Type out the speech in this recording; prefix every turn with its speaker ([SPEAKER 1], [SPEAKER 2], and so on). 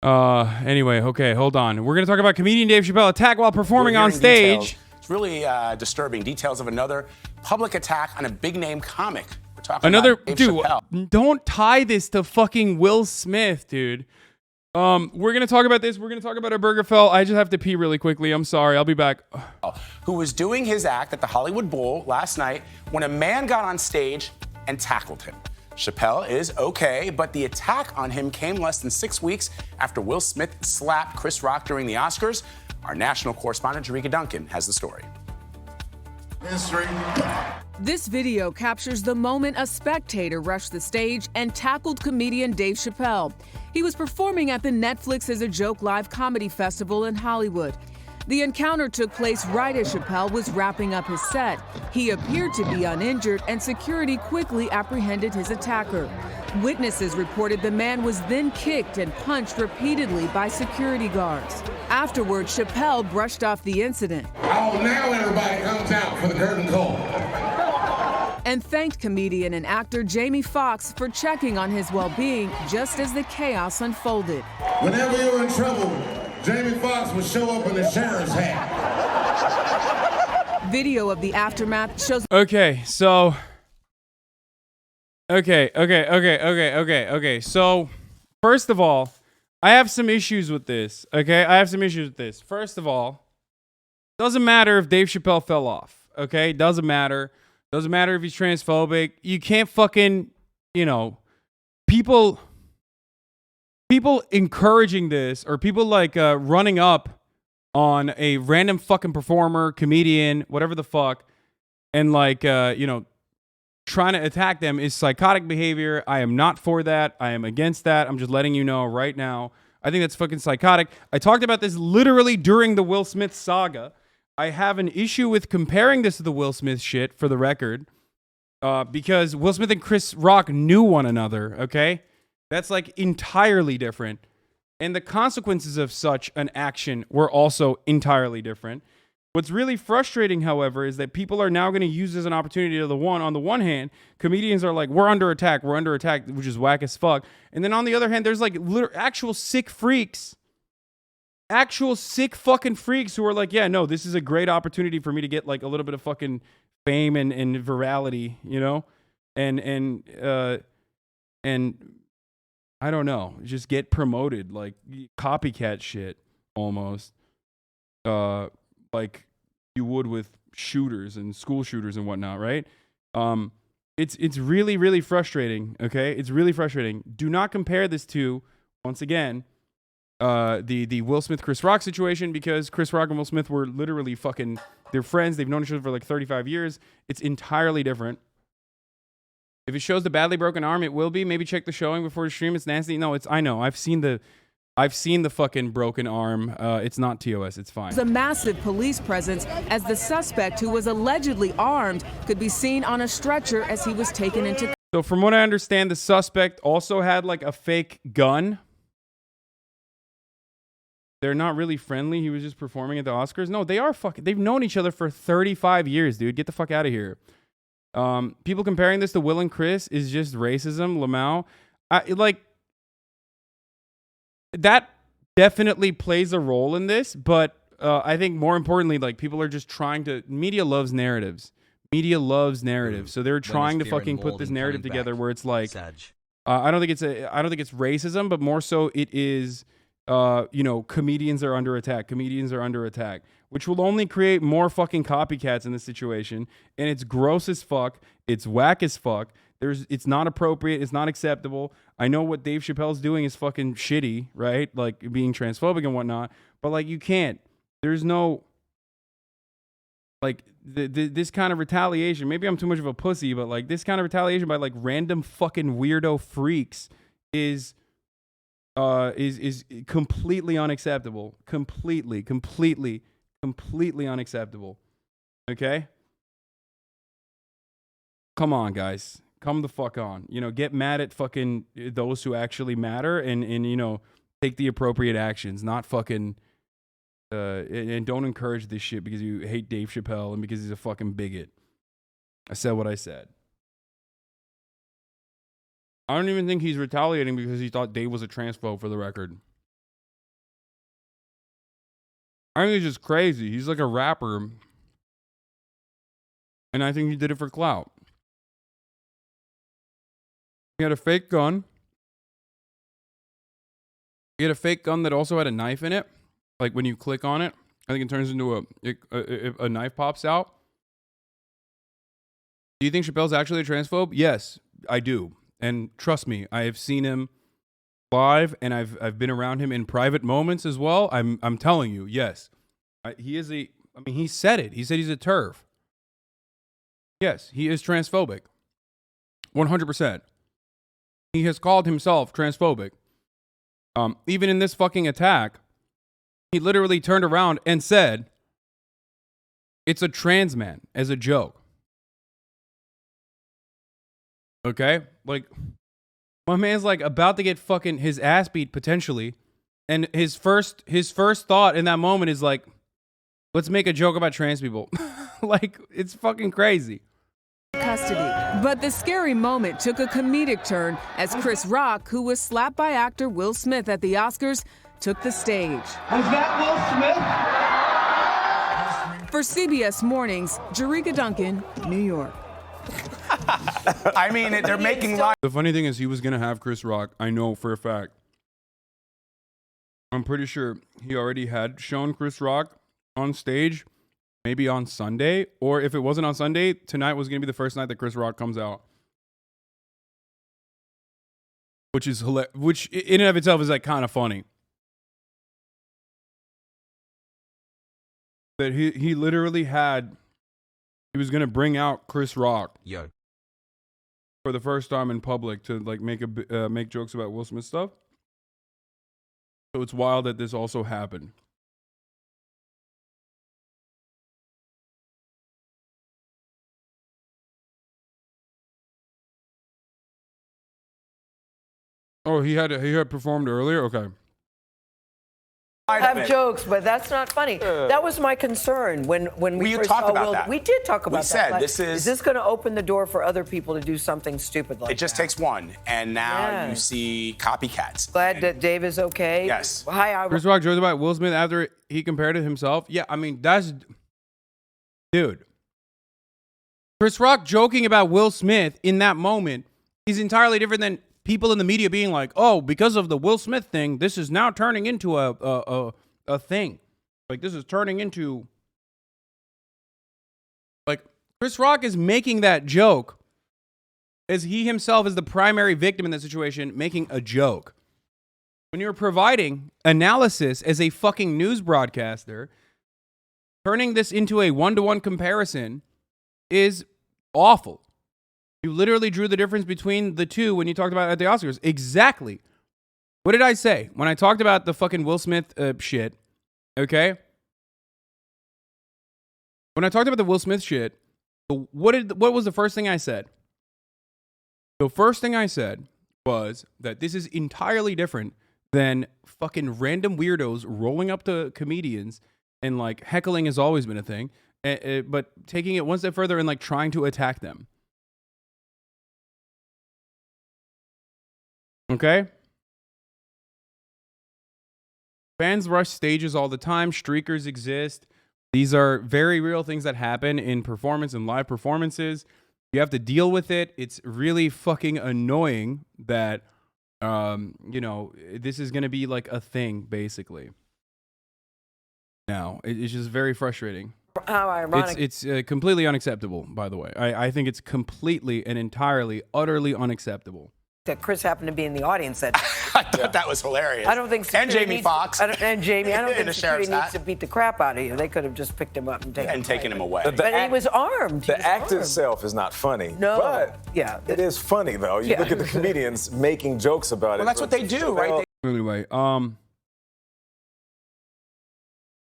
[SPEAKER 1] Anyway, okay, hold on. We're going to talk about comedian Dave Chappelle attack while performing on stage.
[SPEAKER 2] Details. It's really disturbing. Details of another public attack on a big-name comic. We're talking about Dave Chappelle.
[SPEAKER 1] Don't tie this to fucking Will Smith, dude. We're going to talk about this. We're going to talk about Obergefell. I just have to pee really quickly. I'm sorry. I'll be back.
[SPEAKER 2] Who was doing his act at the Hollywood Bowl last night when a man got on stage and tackled him. Chappelle is okay, but the attack on him came less than 6 weeks after Will Smith slapped Chris Rock during the Oscars. Our national correspondent, Jerika Duncan, has the story.
[SPEAKER 3] History.
[SPEAKER 4] This video captures the moment a spectator rushed the stage and tackled comedian Dave Chappelle. He was performing at the Netflix as a Joke Live comedy festival in Hollywood. The encounter took place right as Chappelle was wrapping up his set. He appeared to be uninjured, and security quickly apprehended his attacker. Witnesses reported the man was then kicked and punched repeatedly by security guards. Afterward, Chappelle brushed off the incident.
[SPEAKER 3] Oh, now everybody comes out for the curtain call.
[SPEAKER 4] And thanked comedian and actor Jamie Foxx for checking on his well-being just as the chaos unfolded.
[SPEAKER 3] Whenever you're in trouble, Jamie Foxx would show up in a sheriff's hat.
[SPEAKER 4] Video of the aftermath shows.
[SPEAKER 1] Okay, so. Okay. So, first of all, I have some issues with this. Okay, I have some issues with this. First of all, doesn't matter if Dave Chappelle fell off. Okay, doesn't matter. Doesn't matter if he's transphobic. You can't fucking, people encouraging this, or people like running up on a random fucking performer, comedian, whatever the fuck, and like, trying to attack them is psychotic behavior. I am not for that. I am against that. I'm just letting you know right now. I think that's fucking psychotic. I talked about this literally during the Will Smith saga. I have an issue with comparing this to the Will Smith shit, for the record, because Will Smith and Chris Rock knew one another, okay? That's like entirely different. And the consequences of such an action were also entirely different. What's really frustrating, however, is that people are now going to use this as an opportunity on the one hand, comedians are like, we're under attack, which is whack as fuck. And then on the other hand, there's like actual sick freaks. Actual sick fucking freaks who are like, yeah, no, this is a great opportunity for me to get like a little bit of fucking fame and virality, and I don't know, just get promoted, like copycat shit almost, like you would with shooters and school shooters and whatnot, right? It's really, really frustrating. Okay, it's really frustrating. Do not compare this to, once again, the Will Smith Chris Rock situation, because Chris Rock and Will Smith were literally fucking, they're friends. They've known each other for like 35 years. It's entirely different. If it shows the badly broken arm, it will be. Maybe check the showing before the stream. It's nasty. No, I know. I've seen the fucking broken arm. It's not TOS. It's fine.
[SPEAKER 4] There's a massive police presence as the suspect, who was allegedly armed, could be seen on a stretcher as he was taken into.
[SPEAKER 1] So from what I understand, the suspect also had like a fake gun. They're not really friendly. He was just performing at the Oscars. No, they are fucking. They've known each other for 35 years, dude. Get the fuck out of here. People comparing this to Will and Chris is just racism. Lamau, that definitely plays a role in this, but I think more importantly, like, people are just trying to. Media loves narratives. Media loves narratives, so they're trying to fucking put this narrative together where it's like, I don't think it's racism, but more so it is. Comedians are under attack. Comedians are under attack, which will only create more fucking copycats in this situation. And it's gross as fuck. It's whack as fuck. It's not appropriate. It's not acceptable. I know what Dave Chappelle's doing is fucking shitty, right? Like being transphobic and whatnot. But like, you can't. There's no, like, this kind of retaliation. Maybe I'm too much of a pussy, but like this kind of retaliation by like random fucking weirdo freaks is completely unacceptable. Completely unacceptable. Okay? Come on, guys. Come the fuck on. Get mad at fucking those who actually matter and take the appropriate actions, not fucking and don't encourage this shit because you hate Dave Chappelle and because he's a fucking bigot. I said what I said. I don't even think he's retaliating because he thought Dave was a transphobe, for the record. I think he's just crazy. He's like a rapper. And I think he did it for clout. He had a fake gun. He had a fake gun that also had a knife in it. Like when you click on it, I think it turns into a knife pops out. Do you think Chappelle's actually a transphobe? Yes, I do. And trust me, I have seen him live, and I've been around him in private moments as well. I'm telling you, yes, he is a. I mean, he said it. He said he's a TERF. Yes, he is transphobic. 100%. He has called himself transphobic. Even in this fucking attack, he literally turned around and said, "It's a trans man," as a joke. Okay? Like, my man's like about to get fucking his ass beat potentially. And his first thought in that moment is like, let's make a joke about trans people. Like, it's fucking crazy.
[SPEAKER 4] Custody. But the scary moment took a comedic turn as Chris Rock, who was slapped by actor Will Smith at the Oscars, took the stage.
[SPEAKER 5] Was that Will Smith?
[SPEAKER 4] For CBS Mornings, Jerika Duncan, New York.
[SPEAKER 2] I mean, they're making live.
[SPEAKER 1] The funny thing is, he was going to have Chris Rock. I know for a fact. I'm pretty sure he already had shown Chris Rock on stage, maybe on Sunday. Or if it wasn't on Sunday, tonight was going to be the first night that Chris Rock comes out. Which is hilarious. Which in and of itself is like kind of funny. That he literally had... He was gonna bring out Chris Rock, for the first time in public to like make jokes about Will Smith stuff. So it's wild that this also happened. Oh, he had performed earlier. Okay.
[SPEAKER 6] Have jokes, but that's not funny. That was my concern when we first
[SPEAKER 2] talked
[SPEAKER 6] saw
[SPEAKER 2] about
[SPEAKER 6] Will.
[SPEAKER 2] that.
[SPEAKER 6] We did talk about
[SPEAKER 2] We
[SPEAKER 6] that.
[SPEAKER 2] said
[SPEAKER 6] Like,
[SPEAKER 2] this is
[SPEAKER 6] this going to open the door for other people to do something stupid like that?
[SPEAKER 2] It just takes one, and now
[SPEAKER 6] Yeah.
[SPEAKER 2] you see copycats.
[SPEAKER 6] Glad that Dave is okay.
[SPEAKER 2] Yes.
[SPEAKER 6] Hi,
[SPEAKER 1] Chris Rock joked about Will Smith after he compared to himself. Yeah, I mean dude. Chris Rock joking about Will Smith in that moment is entirely different than people in the media being like, "Oh, because of the Will Smith thing, this is now turning into a thing." Like, this is turning into... Like, Chris Rock is making that joke as he himself is the primary victim in that situation, making a joke. When you're providing analysis as a fucking news broadcaster, turning this into a one-to-one comparison is awful. You literally drew the difference between the two when you talked about it at the Oscars. Exactly. What did I say? When I talked about the fucking Will Smith shit, okay? When I talked about the Will Smith shit, what was the first thing I said? The first thing I said was that this is entirely different than fucking random weirdos rolling up to comedians and like heckling has always been a thing, but taking it one step further and like trying to attack them. Okay? Fans rush stages all the time. Streakers exist. These are very real things that happen in performance and live performances. You have to deal with it. It's really fucking annoying that, this is going to be like a thing, basically. Now, it's just very frustrating.
[SPEAKER 6] How ironic.
[SPEAKER 1] It's completely unacceptable, by the way. I think it's completely and entirely, utterly unacceptable.
[SPEAKER 6] that Chris happened to be in the audience that day.
[SPEAKER 2] I thought that was hilarious.
[SPEAKER 6] I don't think
[SPEAKER 2] and
[SPEAKER 6] security
[SPEAKER 2] Jamie
[SPEAKER 6] needs-
[SPEAKER 2] Foxx.
[SPEAKER 6] and Jamie, I don't
[SPEAKER 2] In
[SPEAKER 6] think
[SPEAKER 2] the
[SPEAKER 6] security
[SPEAKER 2] sheriff's
[SPEAKER 6] needs
[SPEAKER 2] hat.
[SPEAKER 6] to beat the crap out of you. They could have just picked him up and taken
[SPEAKER 2] him away.
[SPEAKER 6] But he was armed.
[SPEAKER 7] The act itself is not funny.
[SPEAKER 6] No.
[SPEAKER 7] But
[SPEAKER 6] Yeah.
[SPEAKER 7] it is funny, though. You
[SPEAKER 6] Yeah.
[SPEAKER 7] look at the comedians making jokes about it.
[SPEAKER 2] Well, that's what they do, right?
[SPEAKER 1] Anyway,